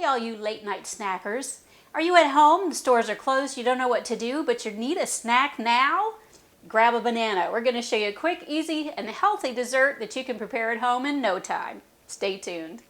Hey all you late night snackers. Are you at home, the stores are closed, you don't know what to do, but you need a snack now? Grab a banana. We're going to show you a quick, easy, and healthy dessert that you can prepare at home in no time. Stay tuned.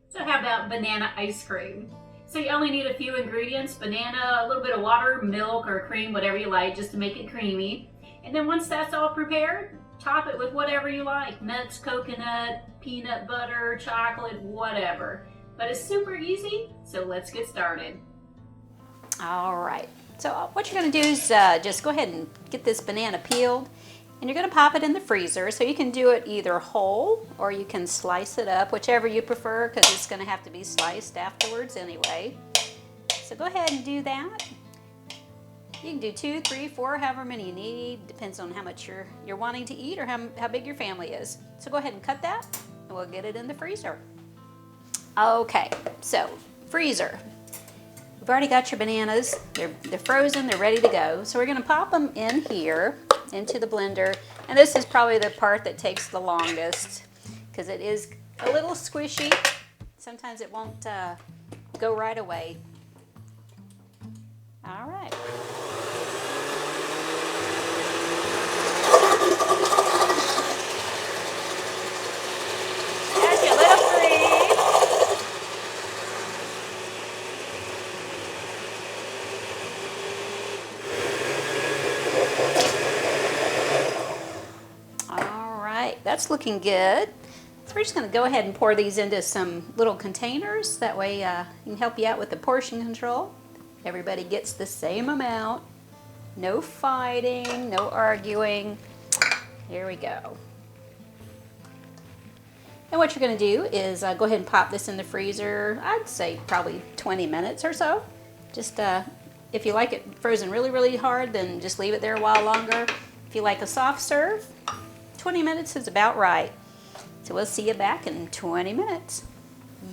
So how about banana ice cream? So you only need a few ingredients: banana, a little bit of water, milk, or cream, whatever you like, just to make it creamy. And then once that's all prepared, top it with whatever you like: nuts, coconut, peanut butter, chocolate, whatever. But it's super easy, so let's get started. All right, so what you're gonna do is just go ahead and get this banana peeled, and you're gonna pop it in the freezer. So you can do it either whole or you can slice it up, whichever you prefer, because it's gonna have to be sliced afterwards anyway. So go ahead and do that. You can do 2, 3, 4, however many you need. Depends on how much you're wanting to eat or how big your family is. So go ahead and cut that and we'll get it in the freezer. Okay, so freezer. You've already got your bananas. They're frozen, they're ready to go. So we're gonna pop them in here into the blender. And this is probably the part that takes the longest because it is a little squishy. Sometimes it won't go right away. All right. As you let them freeze. All right, that's looking good. So we're just going to go ahead and pour these into some little containers. That way it can help you out with the portion control. Everybody gets the same amount. No fighting, no arguing. Here we go. And what you're going to do is go ahead and pop this in the freezer. I'd say probably 20 minutes or so. Just if you like it frozen really, really hard, then just leave it there a while longer. If you like a soft serve, 20 minutes is about right. So we'll see you back in 20 minutes.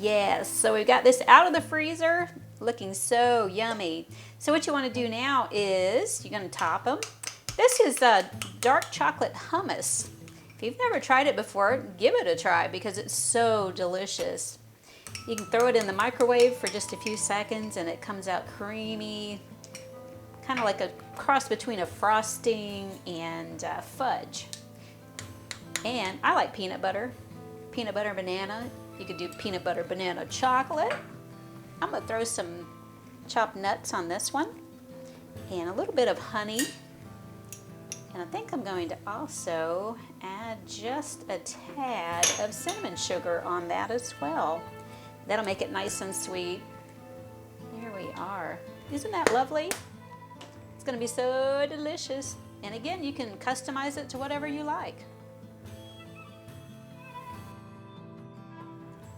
Yes, so we've got this out of the freezer, looking so yummy. So what you want to do now is you're going to top them. This is dark chocolate hummus. If you've never tried it before, give it a try because it's so delicious. You can throw it in the microwave for just a few seconds and it comes out creamy, kind of like a cross between a frosting and fudge. And I like peanut butter banana. You could do peanut butter banana chocolate. I'm gonna throw some chopped nuts on this one and a little bit of honey. And I think I'm going to also add just a tad of cinnamon sugar on that as well. That'll make it nice and sweet. There we are. Isn't that lovely? It's gonna be so delicious. And again, you can customize it to whatever you like.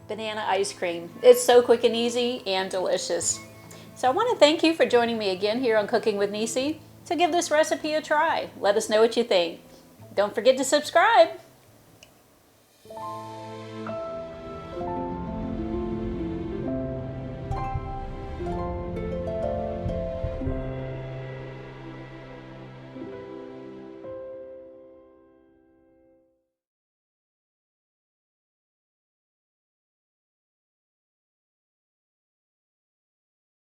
Banana ice cream. It's so quick and easy and delicious. So I want to thank you for joining me again here on Cooking with Niecy. So give this recipe a try. Let us know what you think. Don't forget to subscribe.